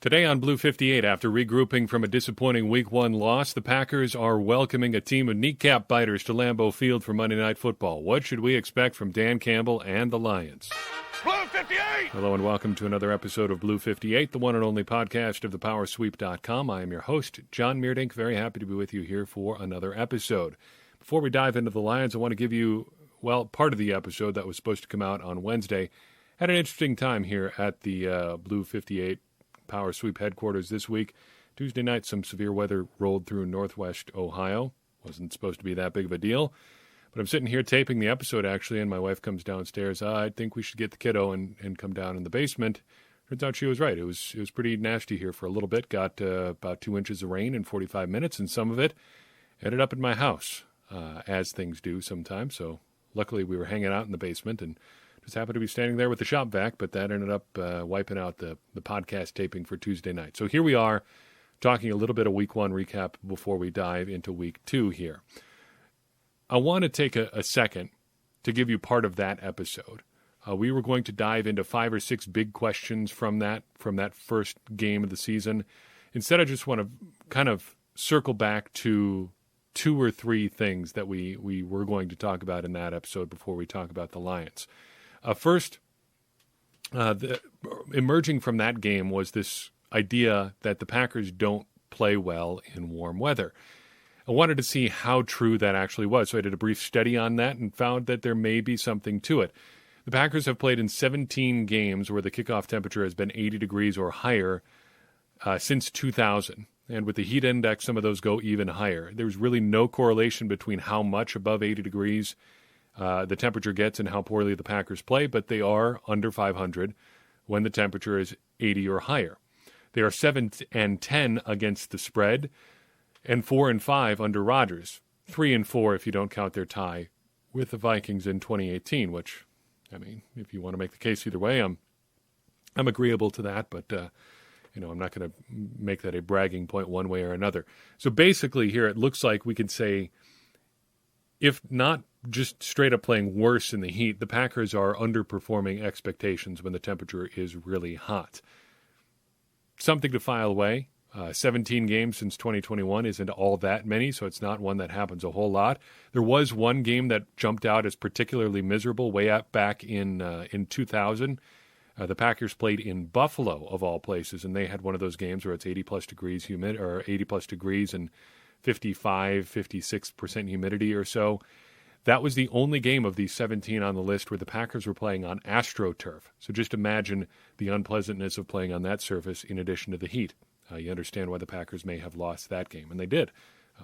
Today on Blue 58, after regrouping from a disappointing Week 1 loss, the Packers are welcoming a team of kneecap-biters to Lambeau Field for Monday Night Football. What should we expect from Dan Campbell and the Lions? Blue 58! Hello and welcome to another episode of Blue 58, the one and only podcast of thepowersweep.com. I am your host, John Meerdink. Very happy to be with you here for another episode. Before we dive into the Lions, I want to give you, part of the episode that was supposed to come out on Wednesday. Had an interesting time here at the Blue 58 Power Sweep headquarters this week. Tuesday night, some severe weather rolled through northwest Ohio. Wasn't supposed to be that big of a deal. But I'm sitting here taping the episode, actually, and my wife comes downstairs. I think we should get the kiddo and come down in the basement. Turns out she was right. It was pretty nasty here for a little bit. Got about 2 inches of rain in 45 minutes, and some of it ended up in my house, as things do sometimes. So luckily we were hanging out in the basement and just happened to be standing there with the shop vac, but that ended up wiping out the podcast taping for Tuesday night. So here we are talking a little bit of Week 1 recap before we dive into Week 2 here. I want to take a second to give you part of that episode. We were going to dive into 5 or 6 big questions from that first game of the season. Instead, I just want to kind of circle back to 2 or 3 things that we were going to talk about in that episode before we talk about the Lions. First, emerging from that game was this idea that the Packers don't play well in warm weather. I wanted to see how true that actually was, so I did a brief study on that and found that there may be something to it. The Packers have played in 17 games where the kickoff temperature has been 80 degrees or higher since 2000. And with the heat index, some of those go even higher. There's really no correlation between how much above 80 degrees the temperature gets and how poorly the Packers play, but they are under 500 when the temperature is 80 or higher. They are 7-10 against the spread and 4-5 under Rodgers. 3-4 if you don't count their tie with the Vikings in 2018, which, I mean, if you want to make the case either way, I'm agreeable to that, but I'm not going to make that a bragging point one way or another. So basically here it looks like we could say, if not just straight up playing worse in the heat, the Packers are underperforming expectations when the temperature is really hot. Something to file away. 17 games since 2021 isn't all that many, so it's not one that happens a whole lot. There was one game that jumped out as particularly miserable way up back in 2000. The Packers played in Buffalo, of all places, and they had one of those games where it's 80-plus degrees humid, or 80-plus degrees and 55, 56% humidity or so. That was the only game of these 17 on the list where the Packers were playing on AstroTurf. So just imagine the unpleasantness of playing on that surface in addition to the heat. You understand why the Packers may have lost that game, and they did.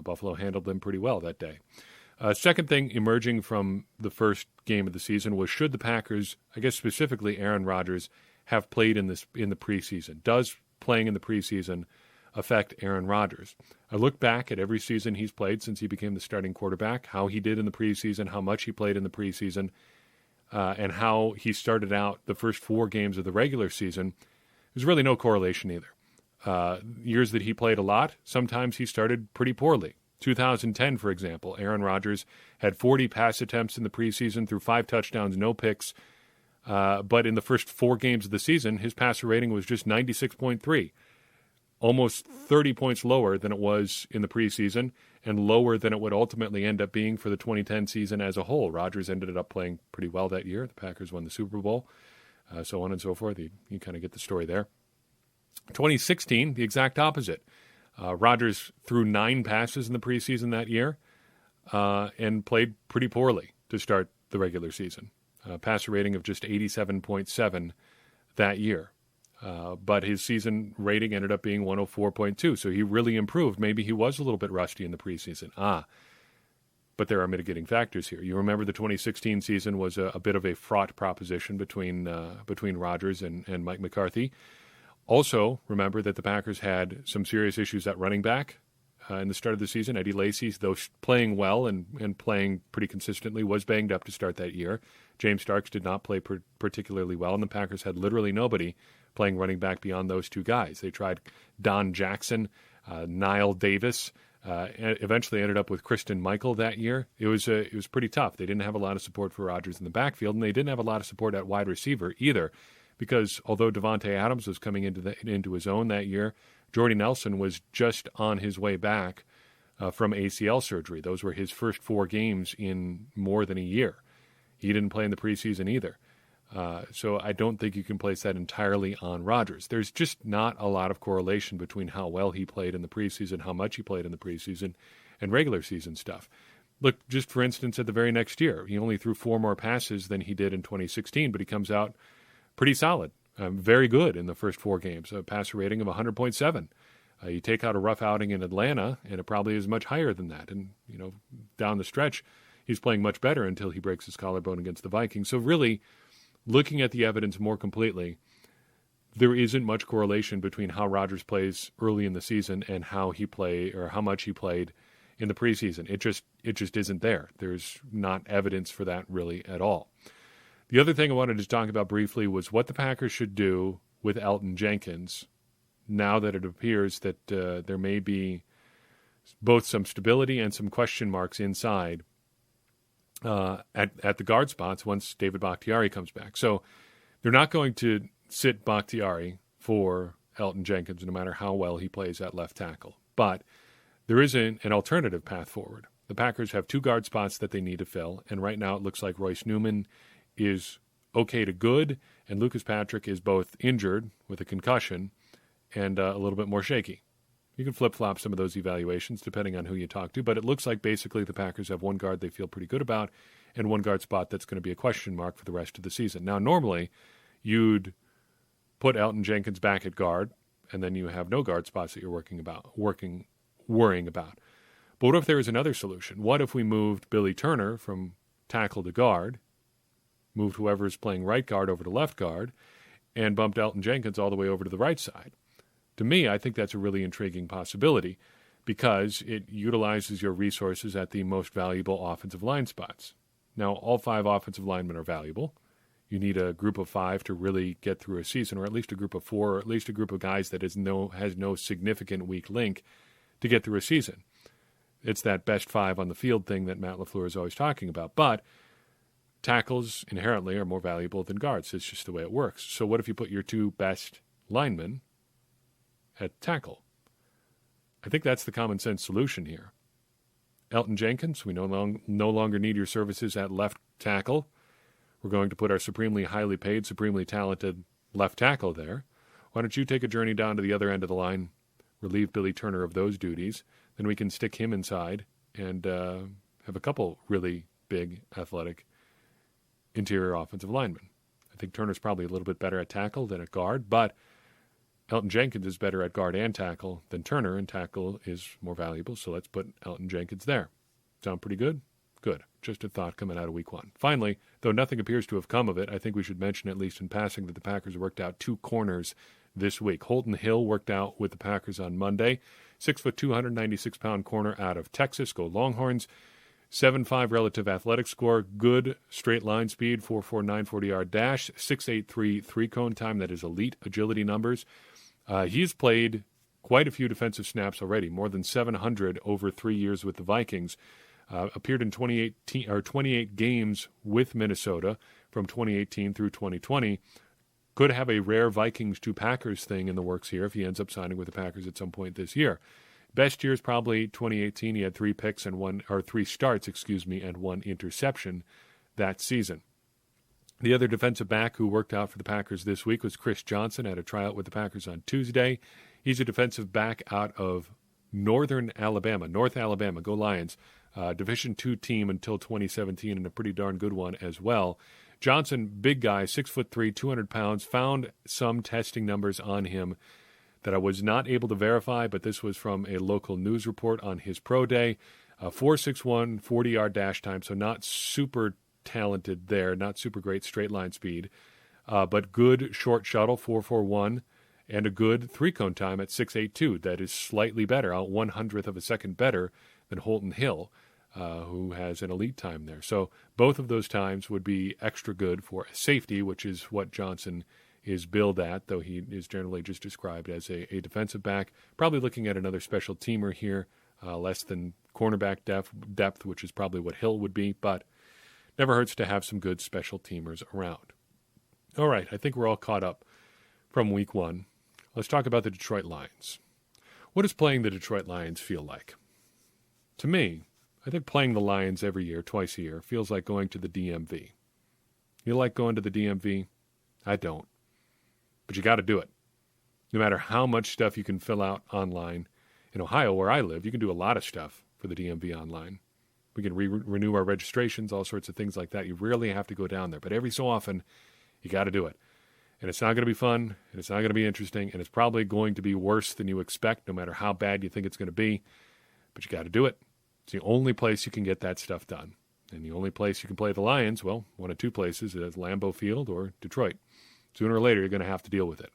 Buffalo handled them pretty well that day. Second thing emerging from the first game of the season was, should the Packers, I guess specifically Aaron Rodgers, have played in the preseason? Does playing in the preseason affect Aaron Rodgers? I look back at every season he's played since he became the starting quarterback, how he did in the preseason, how much he played in the preseason, and how he started out the first 4 games of the regular season. There's really no correlation either. Years that he played a lot, sometimes he started pretty poorly. 2010, for example, Aaron Rodgers had 40 pass attempts in the preseason, threw 5 touchdowns, no picks. But in the first 4 games of the season, his passer rating was just 96.3. Almost 30 points lower than it was in the preseason and lower than it would ultimately end up being for the 2010 season as a whole. Rodgers ended up playing pretty well that year. The Packers won the Super Bowl, so on and so forth. You kind of get the story there. 2016, the exact opposite. Rodgers threw 9 passes in the preseason that year and played pretty poorly to start the regular season. Passer rating of just 87.7 that year. But his season rating ended up being 104.2, so he really improved. Maybe he was a little bit rusty in the preseason. But there are mitigating factors here. You remember the 2016 season was a bit of a fraught proposition between Rodgers and Mike McCarthy. Also, remember that the Packers had some serious issues at running back in the start of the season. Eddie Lacy, though playing well and playing pretty consistently, was banged up to start that year. James Starks did not play particularly well, and the Packers had literally nobody playing running back beyond those 2 guys. They tried Don Jackson, Niall Davis, eventually ended up with Kristen Michael that year. It was pretty tough. They didn't have a lot of support for Rodgers in the backfield, and they didn't have a lot of support at wide receiver either, because although Devontae Adams was coming into his own that year, Jordy Nelson was just on his way back from ACL surgery. Those were his first 4 games in more than a year. He didn't play in the preseason either. So I don't think you can place that entirely on Rodgers. There's just not a lot of correlation between how well he played in the preseason, how much he played in the preseason, and regular season stuff. Look, just for instance, at the very next year, he only threw 4 more passes than he did in 2016, but he comes out pretty solid, very good in the first 4 games, a passer rating of 100.7. You take out a rough outing in Atlanta, and it probably is much higher than that. And, down the stretch, he's playing much better until he breaks his collarbone against the Vikings. So really, looking at the evidence more completely, there isn't much correlation between how Rodgers plays early in the season and how much he played in the preseason. It just isn't there. There's not evidence for that really at all. The other thing I wanted to talk about briefly was what the Packers should do with Elgton Jenkins now that it appears that there may be both some stability and some question marks inside at the guard spots once David Bakhtiari comes back. So they're not going to sit Bakhtiari for Elgton Jenkins no matter how well he plays at left tackle. But there is an alternative path forward. The Packers have 2 guard spots that they need to fill, and right now it looks like Royce Newman is okay to good, and Lucas Patrick is both injured with a concussion and a little bit more shaky. You can flip-flop some of those evaluations depending on who you talk to, but it looks like basically the Packers have 1 guard they feel pretty good about and 1 guard spot that's going to be a question mark for the rest of the season. Now, normally, you'd put Elgton Jenkins back at guard, and then you have no guard spots that you're worrying about. But what if there is another solution? What if we moved Billy Turner from tackle to guard, moved whoever is playing right guard over to left guard, and bumped Elgton Jenkins all the way over to the right side? To me, I think that's a really intriguing possibility because it utilizes your resources at the most valuable offensive line spots. Now, all 5 offensive linemen are valuable. You need a group of 5 to really get through a season, or at least a group of 4, or at least a group of guys that has no significant weak link to get through a season. It's that best 5 on the field thing that Matt LaFleur is always talking about. But tackles inherently are more valuable than guards. It's just the way it works. So what if you put your 2 best linemen at tackle? I think that's the common sense solution here. Elgton Jenkins, we no longer need your services at left tackle. We're going to put our supremely highly paid, supremely talented left tackle there. Why don't you take a journey down to the other end of the line, relieve Billy Turner of those duties, then we can stick him inside and have a couple really big, athletic interior offensive linemen. I think Turner's probably a little bit better at tackle than at guard, but Elgton Jenkins is better at guard and tackle than Turner, and tackle is more valuable, so let's put Elgton Jenkins there. Sound pretty good? Good. Just a thought coming out of week 1. Finally, though nothing appears to have come of it, I think we should mention, at least in passing, that the Packers worked out 2 corners this week. Holton Hill worked out with the Packers on Monday. 6'2", 296-pound corner out of Texas. Go Longhorns. 7.5 relative athletic score. Good straight line speed. 4.49 40-yard dash. 6.83 3-cone time. That is elite agility numbers. He's played quite a few defensive snaps already, more than 700 over 3 years with the Vikings. Appeared in 28 games with Minnesota from 2018 through 2020. Could have a rare Vikings to Packers thing in the works here if he ends up signing with the Packers at some point this year. Best year is probably 2018. He had 3 picks and 3 starts, and 1 interception that season. The other defensive back who worked out for the Packers this week was Chris Johnson at a tryout with the Packers on Tuesday. He's a defensive back out of North Alabama. Go Lions. Division II team until 2017, and a pretty darn good one as well. Johnson, big guy, 6'3", 200 pounds, found some testing numbers on him that I was not able to verify, but this was from a local news report on his pro day. 4.61 40-yard dash time, so not super talented there, not super great straight line speed, but good short shuttle, 4.41, and a good 3-cone time at 6.82. That is slightly better, out 1/100th of a second better than Holton Hill, who has an elite time there. So both of those times would be extra good for safety, which is what Johnson is billed at, though he is generally just described as a defensive back. Probably looking at another special teamer here, less than cornerback depth, which is probably what Hill would be, but never hurts to have some good special teamers around. All right, I think we're all caught up from week one. Let's talk about the Detroit Lions. What does playing the Detroit Lions feel like? To me, I think playing the Lions every year, twice a year, feels like going to the DMV. You like going to the DMV? I don't. But you got to do it. No matter how much stuff you can fill out online. In Ohio, where I live, you can do a lot of stuff for the DMV online. We can renew our registrations, all sorts of things like that. You rarely have to go down there. But every so often, you got to do it. And it's not going to be fun, and it's not going to be interesting, and it's probably going to be worse than you expect, no matter how bad you think it's going to be. But you got to do it. It's the only place you can get that stuff done. And the only place you can play the Lions, well, one of two places, is Lambeau Field or Detroit. Sooner or later, you're going to have to deal with it.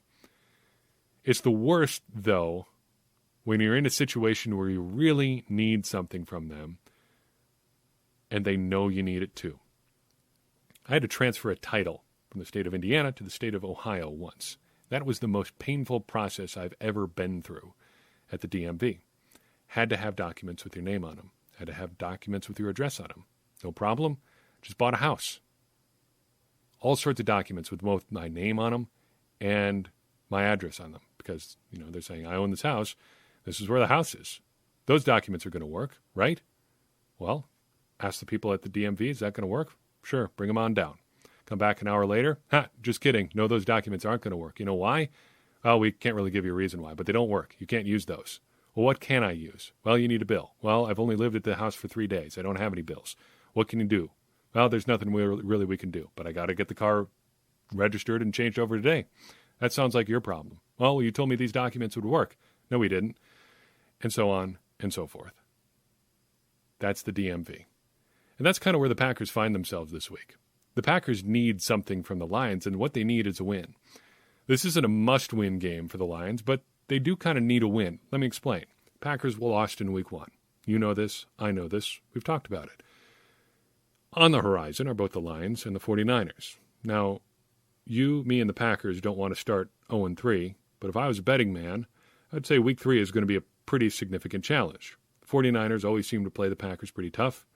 It's the worst, though, when you're in a situation where you really need something from them, and they know you need it too. I had to transfer a title from the state of Indiana to the state of Ohio once. That was the most painful process I've ever been through at the DMV. Had to have documents with your name on them. Had to have documents with your address on them. No problem. Just bought a house. All sorts of documents with both my name on them and my address on them. Because, they're saying, I own this house. This is where the house is. Those documents are going to work, right? Well, ask the people at the DMV, is that going to work? Sure, bring them on down. Come back an hour later. Just kidding. No, those documents aren't going to work. You know why? Oh, we can't really give you a reason why, but they don't work. You can't use those. Well, what can I use? Well, you need a bill. Well, I've only lived at the house for 3 days. I don't have any bills. What can you do? Well, there's nothing really we can do, but I got to get the car registered and changed over today. That sounds like your problem. Well, you told me these documents would work. No, we didn't. And so on and so forth. That's the DMV. And that's kind of where the Packers find themselves this week. The Packers need something from the Lions, and what they need is a win. This isn't a must-win game for the Lions, but they do kind of need a win. Let me explain. Packers will lost in week one. You know this. I know this. We've talked about it. On the horizon are both the Lions and the 49ers. Now, you, me, and the Packers don't want to start 0-3, but if I was a betting man, I'd say week 3 is going to be a pretty significant challenge. The 49ers always seem to play the Packers pretty tough.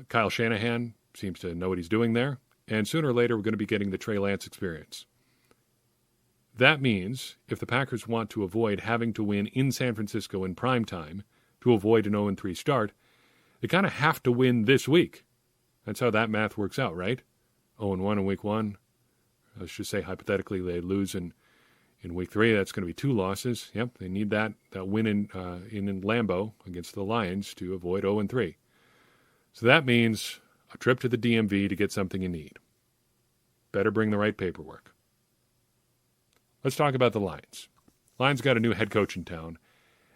Kyle Shanahan seems to know what he's doing there, and sooner or later we're going to be getting the Trey Lance experience. That means if the Packers want to avoid having to win in San Francisco in prime time to avoid an 0-3 start, they kind of have to win this week. That's how that math works out, right? 0-1 in week 1. Let's just say hypothetically they lose in week 3. That's going to be 2 losses. Yep, they need that win in Lambeau against the Lions to avoid 0-3. So that means a trip to the DMV to get something you need. Better bring the right paperwork. Let's talk about the Lions. Lions got a new head coach in town,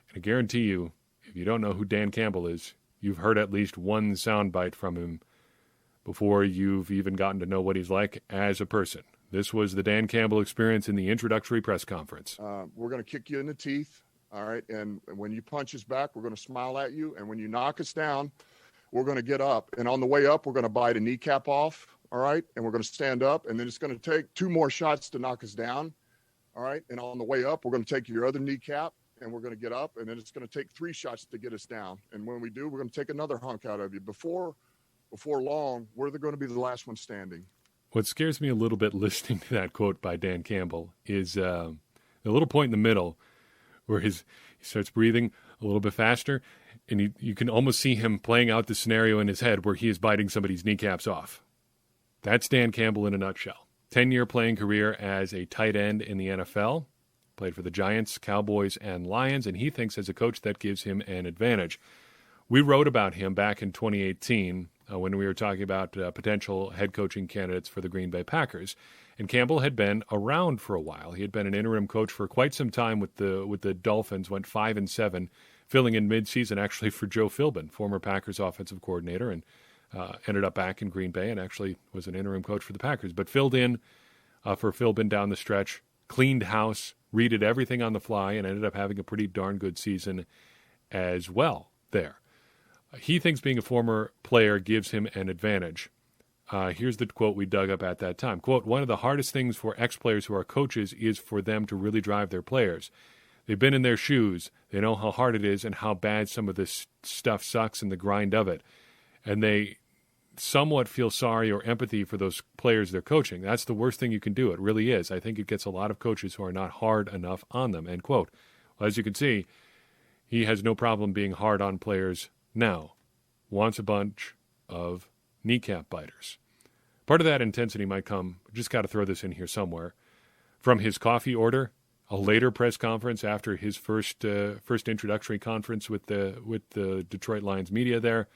and I guarantee you, if you don't know who Dan Campbell is, you've heard at least one soundbite from him before you've even gotten to know what he's like as a person. This was the Dan Campbell experience in the introductory press conference. We're going to kick you in the teeth, all right? And when you punch us back, we're going to smile at you. And when you knock us down, we're going to get up. And on the way up, we're going to bite a kneecap off, all right? And we're going to stand up. And then it's going to take 2 more shots to knock us down, all right? And on the way up, we're going to take your other kneecap, and we're going to get up. And then it's going to take 3 shots to get us down. And when we do, we're going to take another hunk out of you. Before long, we're going to be the last one standing. What scares me a little bit listening to that quote by Dan Campbell is the little point in the middle where he starts breathing a little bit faster, and you can almost see him playing out the scenario in his head where he is biting somebody's kneecaps off. That's Dan Campbell in a nutshell. 10-year playing career as a tight end in the NFL, played for the Giants, Cowboys, and Lions, and he thinks as a coach that gives him an advantage. We wrote about him back in 2018 when we were talking about potential head coaching candidates for the Green Bay Packers. And Campbell had been around for a while. He had been an interim coach for quite some time with the Dolphins, went 5-7, filling in midseason actually for Joe Philbin, former Packers offensive coordinator, and ended up back in Green Bay and actually was an interim coach for the Packers. But filled in for Philbin down the stretch, cleaned house, redid everything on the fly, and ended up having a pretty darn good season as well there. He thinks being a former player gives him an advantage. Here's the quote we dug up at that time. Quote, "One of the hardest things for ex-players who are coaches is for them to really drive their players. They've been in their shoes. They know how hard it is and how bad some of this stuff sucks and the grind of it. And they somewhat feel sorry or empathy for those players they're coaching. That's the worst thing you can do. It really is. I think it gets a lot of coaches who are not hard enough on them, end quote. Well, as you can see, he has no problem being hard on players now. Wants a bunch of kneecap biters. Part of that intensity might come, just got to throw this in here somewhere, from his coffee order, a later press conference after his first introductory conference with the Detroit Lions media there.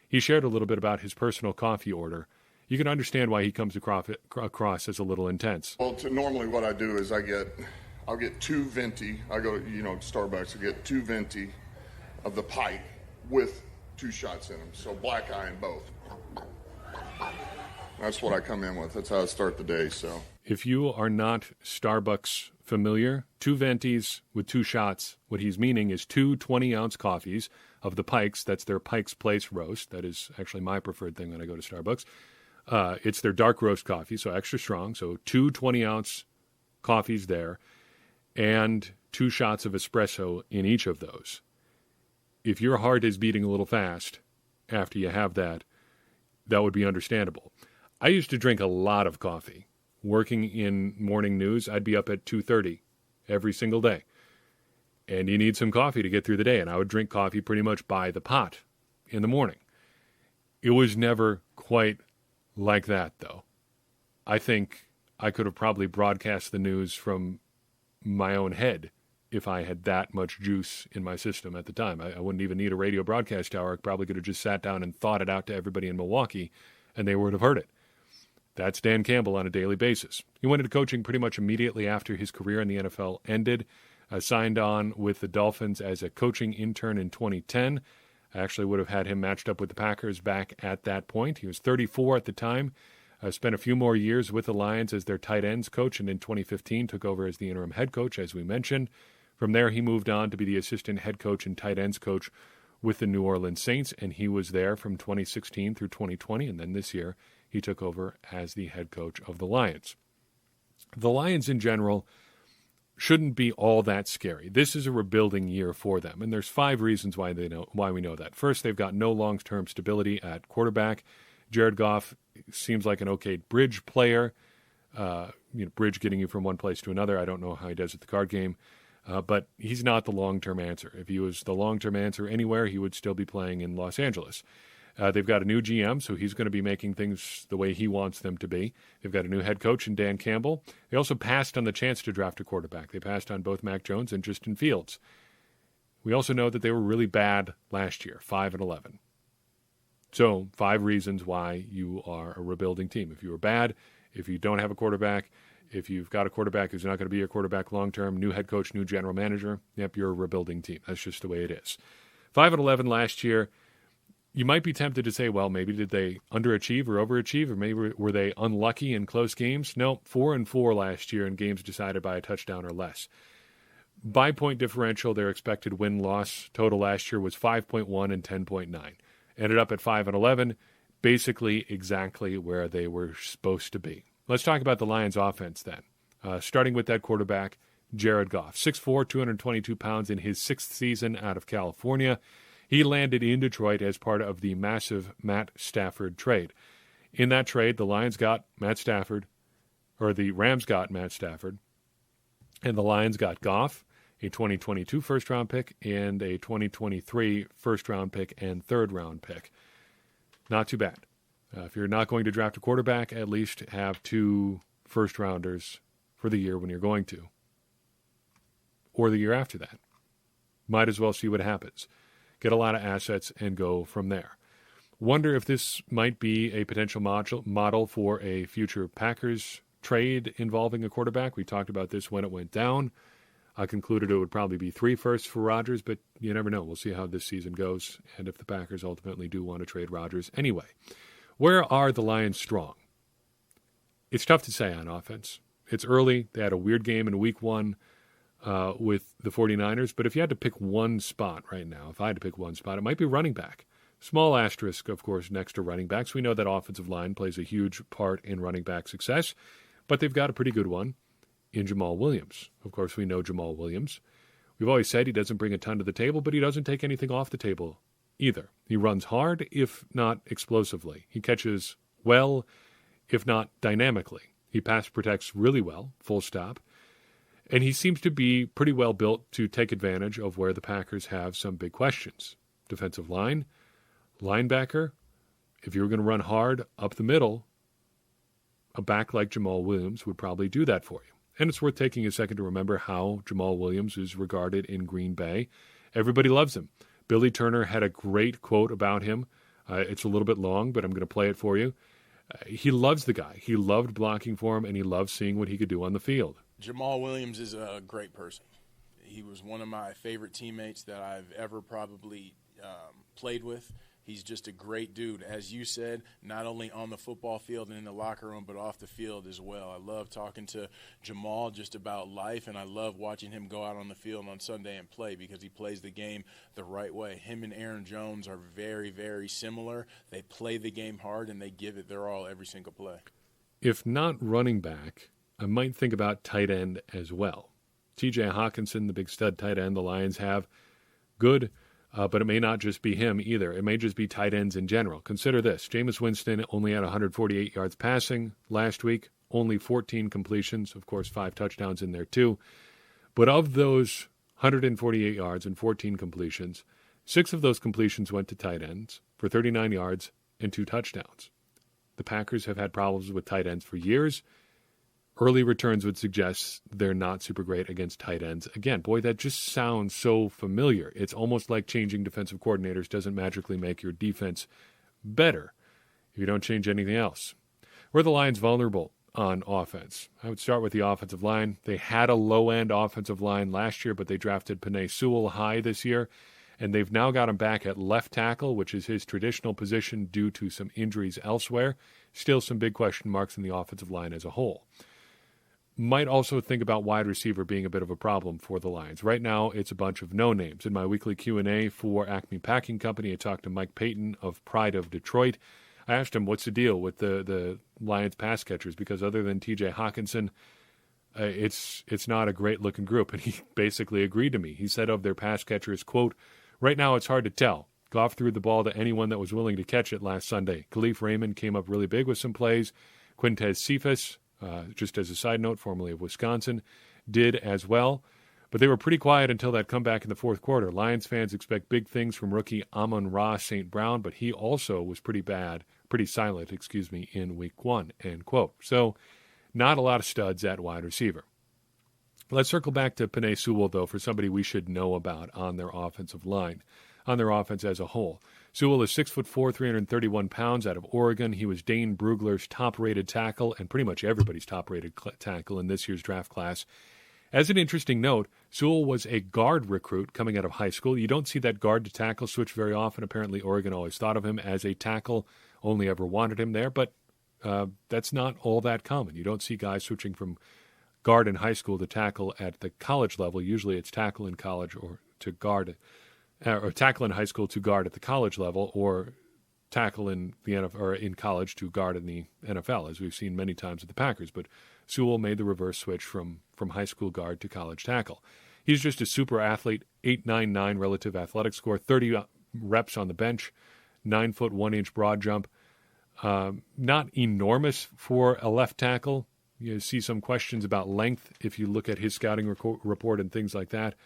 He shared a little bit about his personal coffee order. You can understand why he comes across as a little intense. Well, normally what I do is I'll get 2 venti. I go to Starbucks. I get 2 venti of the pipe with 2 shots in them. So black eye in both. That's what I come in with. That's how I start the day. So if you are not Starbucks familiar, 2 ventis with 2 shots, what he's meaning is 2 20-ounce coffees of the Pikes. That's their Pike's Place roast. That is actually my preferred thing when I go to Starbucks. It's their dark roast coffee, so extra strong. So 2 20-ounce coffees there and 2 shots of espresso in each of those. If your heart is beating a little fast after you have that, that would be understandable. I used to drink a lot of coffee. Working in morning news, I'd be up at 2:30 every single day. And you need some coffee to get through the day. And I would drink coffee pretty much by the pot in the morning. It was never quite like that, though. I think I could have probably broadcast the news from my own head if I had that much juice in my system at the time. I wouldn't even need a radio broadcast hour. I probably could have just sat down and thought it out to everybody in Milwaukee, and they would have heard it. That's Dan Campbell on a daily basis. He went into coaching pretty much immediately after his career in the NFL ended. Signed on with the Dolphins as a coaching intern in 2010. I actually would have had him matched up with the Packers back at that point. He was 34 at the time. Spent a few more years with the Lions as their tight ends coach, and in 2015 took over as the interim head coach, as we mentioned. From there, he moved on to be the assistant head coach and tight ends coach with the New Orleans Saints, and he was there from 2016 through 2020, and then this year he took over as the head coach of the Lions. The Lions in general shouldn't be all that scary. This is a rebuilding year for them, and there's 5 reasons why we know that. First, they've got no long-term stability at quarterback. Jared Goff seems like an okay bridge player, bridge getting you from one place to another. I don't know how he does at the card game, but he's not the long-term answer. If he was the long-term answer anywhere, he would still be playing in Los Angeles. They've got a new GM, so he's going to be making things the way he wants them to be. They've got a new head coach in Dan Campbell. They also passed on the chance to draft a quarterback. They passed on both Mac Jones and Justin Fields. We also know that they were really bad last year, 5-11. So 5 reasons why you are a rebuilding team. If you were bad, if you don't have a quarterback, if you've got a quarterback who's not going to be your quarterback long-term, new head coach, new general manager, yep, you're a rebuilding team. That's just the way it is. 5-11 last year. You might be tempted to say, well, maybe did they underachieve or overachieve, or maybe were they unlucky in close games? No, 4-4 last year in games decided by a touchdown or less. By point differential, their expected win-loss total last year was 5.1 and 10.9. Ended up at 5-11, basically exactly where they were supposed to be. Let's talk about the Lions' offense then. Starting with that quarterback, Jared Goff, 6'4", 222 pounds in his 6th season out of California. He landed in Detroit as part of the massive Matt Stafford trade. In that trade, the Rams got Matt Stafford, and the Lions got Goff, a 2022 first-round pick, and a 2023 first-round pick and third-round pick. Not too bad. If you're not going to draft a quarterback, at least have 2 first-rounders for the year when you're going to, or the year after that. Might as well see what happens. Get a lot of assets and go from there. Wonder if this might be a potential model for a future Packers trade involving a quarterback. We talked about this when it went down. I concluded it would probably be 3 firsts for Rodgers, but you never know. We'll see how this season goes and if the Packers ultimately do want to trade Rodgers anyway. Where are the Lions strong? It's tough to say on offense. It's early. They had a weird game in week 1. With the 49ers, but if you had to pick one spot right now, if I had to pick one spot, it might be running back. Small asterisk, of course, next to running backs. We know that offensive line plays a huge part in running back success, but they've got a pretty good one in Jamal Williams. Of course, we know Jamal Williams. We've always said he doesn't bring a ton to the table, but he doesn't take anything off the table either. He runs hard, if not explosively. He catches well, if not dynamically. He pass protects really well, full stop. And he seems to be pretty well built to take advantage of where the Packers have some big questions. Defensive line, linebacker. If you were going to run hard up the middle, a back like Jamal Williams would probably do that for you. And it's worth taking a second to remember how Jamal Williams is regarded in Green Bay. Everybody loves him. Billy Turner had a great quote about him. It's a little bit long, but I'm going to play it for you. He loves the guy. He loved blocking for him, and he loved seeing what he could do on the field. Jamal Williams is a great person. He was one of my favorite teammates that I've ever probably played with. He's just a great dude, as you said, not only on the football field and in the locker room, but off the field as well. I love talking to Jamal just about life, and I love watching him go out on the field on Sunday and play because he plays the game the right way. Him and Aaron Jones are very, very similar. They play the game hard, and they give it their all every single play. If not running back, I might think about tight end as well. T.J. Hawkinson, the big stud tight end the Lions have, good. But it may not just be him either. It may just be tight ends in general. Consider this. Jameis Winston only had 148 yards passing last week, only 14 completions, of course, 5 touchdowns in there too. But of those 148 yards and 14 completions, 6 of those completions went to tight ends for 39 yards and 2 touchdowns. The Packers have had problems with tight ends for years. Early returns would suggest they're not super great against tight ends. Again, boy, that just sounds so familiar. It's almost like changing defensive coordinators doesn't magically make your defense better if you don't change anything else. Were the Lions vulnerable on offense? I would start with the offensive line. They had a low-end offensive line last year, but they drafted Penei Sewell high this year, and they've now got him back at left tackle, which is his traditional position due to some injuries elsewhere. Still some big question marks in the offensive line as a whole. Might also think about wide receiver being a bit of a problem for the Lions. Right now, it's a bunch of no-names. In my weekly Q&A for Acme Packing Company, I talked to Mike Payton of Pride of Detroit. I asked him, what's the deal with the Lions pass catchers? Because other than T.J. Hawkinson, it's not a great-looking group. And he basically agreed to me. He said of their pass catchers, quote, right now it's hard to tell. Goff threw the ball to anyone that was willing to catch it last Sunday. Khalif Raymond came up really big with some plays. Quintez Cephas, just as a side note, formerly of Wisconsin, did as well. But they were pretty quiet until that comeback in the fourth quarter. Lions fans expect big things from rookie Amon-Ra St. Brown, but he also was pretty silent, in week 1, end quote. So not a lot of studs at wide receiver. Let's circle back to Penei Sewell, though, for somebody we should know about on their offensive line, on their offense as a whole. Sewell is 6'4", 331 pounds, out of Oregon. He was Dane Brugler's top-rated tackle and pretty much everybody's top-rated tackle in this year's draft class. As an interesting note, Sewell was a guard recruit coming out of high school. You don't see that guard to tackle switch very often. Apparently, Oregon always thought of him as a tackle, only ever wanted him there, but that's not all that common. You don't see guys switching from guard in high school to tackle at the college level. Usually it's tackle in college or to guard or tackle in high school to guard at the college level, or tackle in the NFL or in college to guard in the NFL, as we've seen many times with the Packers. But Sewell made the reverse switch from high school guard to college tackle. He's just a super athlete, 8.99 relative athletic score, 30 reps on the bench, 9 foot 1 inch broad jump. Not enormous for a left tackle. You see some questions about length if you look at his scouting report and things like that.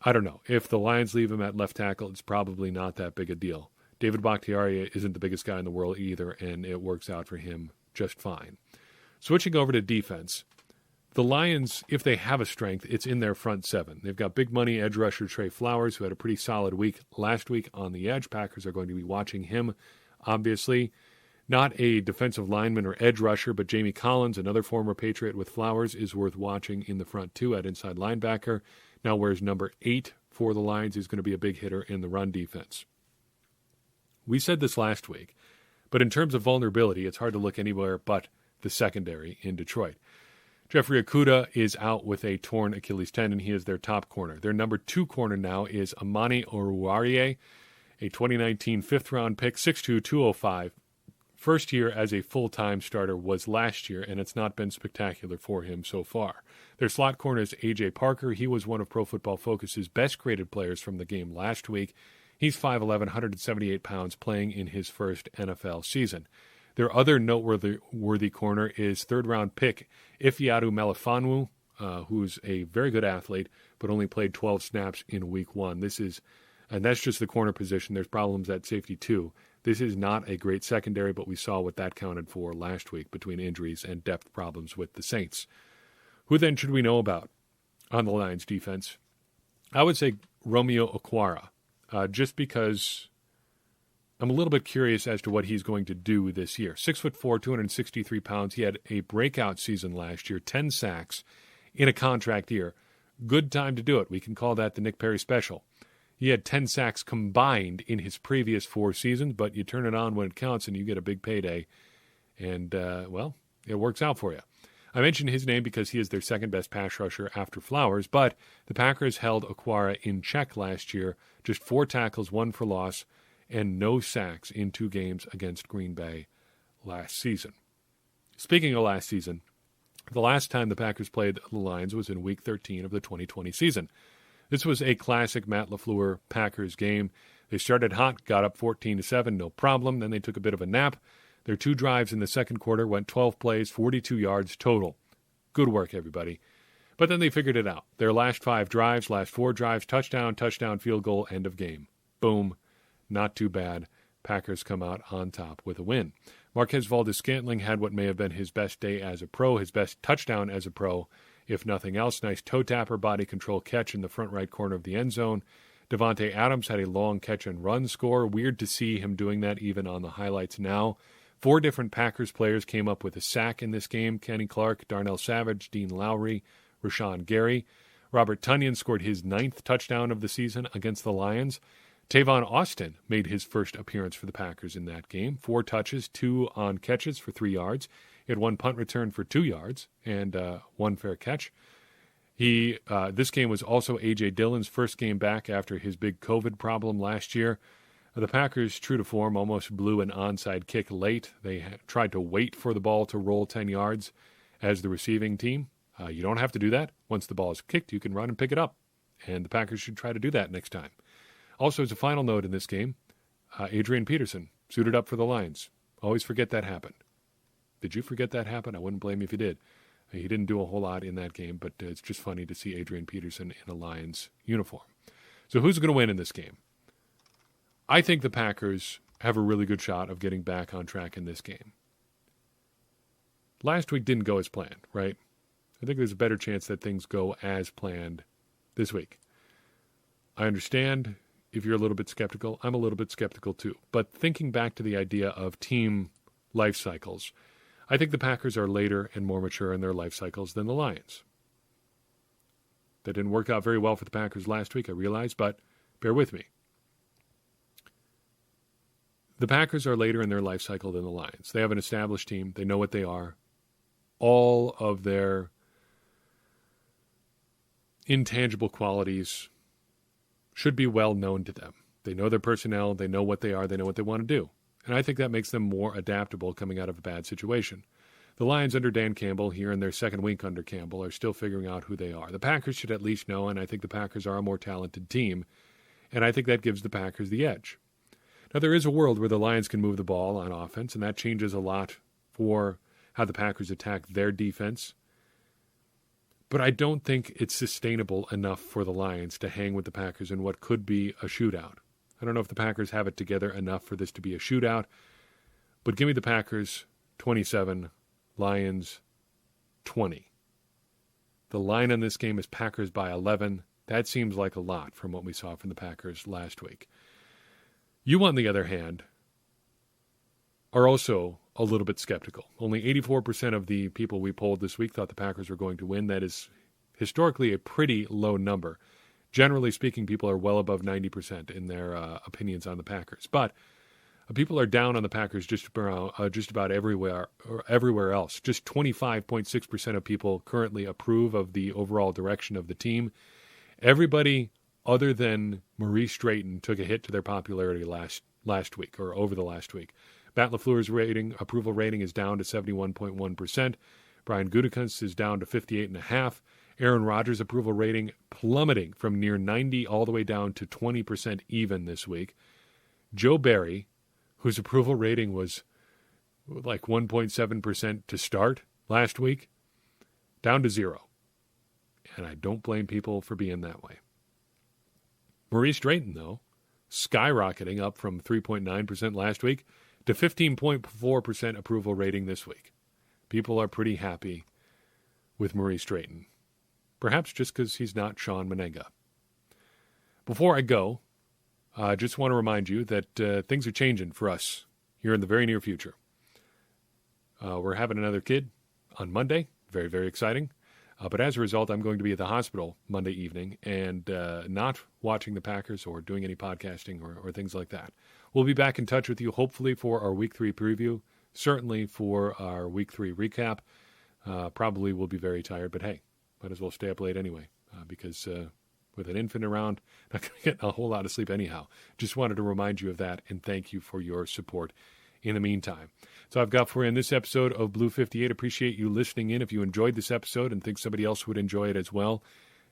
I don't know. If the Lions leave him at left tackle, it's probably not that big a deal. David Bakhtiari isn't the biggest guy in the world either, and it works out for him just fine. Switching over to defense, the Lions, if they have a strength, it's in their front seven. They've got big money edge rusher Trey Flowers, who had a pretty solid week last week on the edge. Packers are going to be watching him, obviously. Not a defensive lineman or edge rusher, but Jamie Collins, another former Patriot with Flowers, is worth watching in the front too at inside linebacker. Now wears number 8 for the Lions. He's going to be a big hitter in the run defense. We said this last week, but in terms of vulnerability, it's hard to look anywhere but the secondary in Detroit. Jeffrey Okudah is out with a torn Achilles tendon. He is their top corner. Their number 2 corner now is Amani Oruwariye, a 2019 fifth-round pick, 6'2", 205. First year as a full-time starter was last year, and it's not been spectacular for him so far. Their slot corner is A.J. Parker. He was one of Pro Football Focus's best-graded players from the game last week. He's 5'11", 178 pounds, playing in his first NFL season. Their other noteworthy corner is third-round pick Ifeatu Melifonwu, who's a very good athlete, but only played 12 snaps in Week 1. And that's just the corner position. There's problems at safety too. This is not a great secondary, but we saw what that counted for last week between injuries and depth problems with the Saints. Who then should we know about on the Lions defense? I would say Romeo Okwara, just because I'm a little bit curious as to what he's going to do this year. 6'4", 263 pounds. He had a breakout season last year, 10 sacks in a contract year. Good time to do it. We can call that the Nick Perry special. He had 10 sacks combined in his previous 4 seasons, but you turn it on when it counts and you get a big payday. And, well, it works out for you. I mentioned his name because he is their second-best pass rusher after Flowers, but the Packers held Okwara in check last year, just 4 tackles, 1 for loss, and no sacks in 2 games against Green Bay last season. Speaking of last season, the last time the Packers played the Lions was in Week 13 of the 2020 season. This was a classic Matt LaFleur Packers game. They started hot, got up 14-7, no problem. Then they took a bit of a nap. Their 2 drives in the second quarter went 12 plays, 42 yards total. Good work, everybody. But then they figured it out. Their last 4 drives, touchdown, field goal, end of game. Boom. Not too bad. Packers come out on top with a win. Marquez Valdes-Scantling had what may have been his best day as a pro, his best touchdown as a pro, if nothing else. Nice toe tapper, body control catch in the front right corner of the end zone. Devontae Adams had a long catch and run score. Weird to see him doing that even on the highlights now. 4 different Packers players came up with a sack in this game. Kenny Clark, Darnell Savage, Dean Lowry, Rashawn Gary. Robert Tonyan scored his 9th touchdown of the season against the Lions. Tavon Austin made his first appearance for the Packers in that game. 4 touches, 2 on catches for 3 yards. He had 1 punt return for 2 yards and 1 fair catch. This game was also A.J. Dillon's first game back after his big COVID problem last year. The Packers, true to form, almost blew an onside kick late. They tried to wait for the ball to roll 10 yards as the receiving team. You don't have to do that. Once the ball is kicked, you can run and pick it up. And the Packers should try to do that next time. Also, as a final note in this game, Adrian Peterson suited up for the Lions. Always forget that happened. Did you forget that happened? I wouldn't blame you if you did. He didn't do a whole lot in that game, but it's just funny to see Adrian Peterson in a Lions uniform. So who's going to win in this game? I think the Packers have a really good shot of getting back on track in this game. Last week didn't go as planned, right? I think there's a better chance that things go as planned this week. I understand if you're a little bit skeptical. I'm a little bit skeptical too. But thinking back to the idea of team life cycles, I think the Packers are later and more mature in their life cycles than the Lions. That didn't work out very well for the Packers last week, I realize, but bear with me. The Packers are later in their life cycle than the Lions. They have an established team. They know what they are. All of their intangible qualities should be well known to them. They know their personnel. They know what they are. They know what they want to do. And I think that makes them more adaptable coming out of a bad situation. The Lions under Dan Campbell, here in their second week under Campbell, are still figuring out who they are. The Packers should at least know, and I think the Packers are a more talented team. And I think that gives the Packers the edge. Now, there is a world where the Lions can move the ball on offense, and that changes a lot for how the Packers attack their defense. But I don't think it's sustainable enough for the Lions to hang with the Packers in what could be a shootout. I don't know if the Packers have it together enough for this to be a shootout, but give me the Packers 27, Lions 20. The line on this game is Packers by 11. That seems like a lot from what we saw from the Packers last week. You, on the other hand, are also a little bit skeptical. Only 84% of the people we polled this week thought the Packers were going to win. That is historically a pretty low number. Generally speaking, people are well above 90% in their opinions on the Packers. But people are down on the Packers just about everywhere else. Just 25.6% of people currently approve of the overall direction of the team. Everybody other than Maurice Drayton took a hit to their popularity last week or over the last week. Matt LaFleur's approval rating is down to 71.1%. Brian Gutekunst is down to 58.5%. Aaron Rodgers' approval rating plummeting from near 90 all the way down to 20% even this week. Joe Barry, whose approval rating was like 1.7% to start last week, down to 0. And I don't blame people for being that way. Maurice Drayton, though, skyrocketing up from 3.9% last week to 15.4% approval rating this week. People are pretty happy with Maurice Drayton. Perhaps just because he's not Sean Menenga. Before I go, I just want to remind you that things are changing for us here in the very near future. We're having another kid on Monday. Very, very exciting. But as a result, I'm going to be at the hospital Monday evening and not watching the Packers or doing any podcasting or things like that. We'll be back in touch with you, hopefully, for our Week 3 preview, certainly for our Week 3 recap. Probably will be very tired, but hey, might as well stay up late anyway, because with an infant around, not going to get a whole lot of sleep anyhow. Just wanted to remind you of that, and thank you for your support in the meantime. So I've got for you in this episode of Blue 58. Appreciate you listening in. If you enjoyed this episode and think somebody else would enjoy it as well,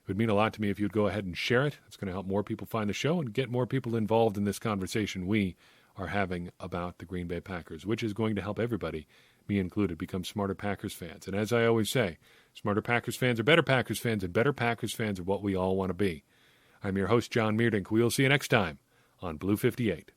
it would mean a lot to me if you'd go ahead and share it. It's going to help more people find the show and get more people involved in this conversation we are having about the Green Bay Packers, which is going to help everybody, me included, become smarter Packers fans. And as I always say, smarter Packers fans are better Packers fans, and better Packers fans are what we all want to be. I'm your host, John Meerdink. We'll see you next time on Blue 58.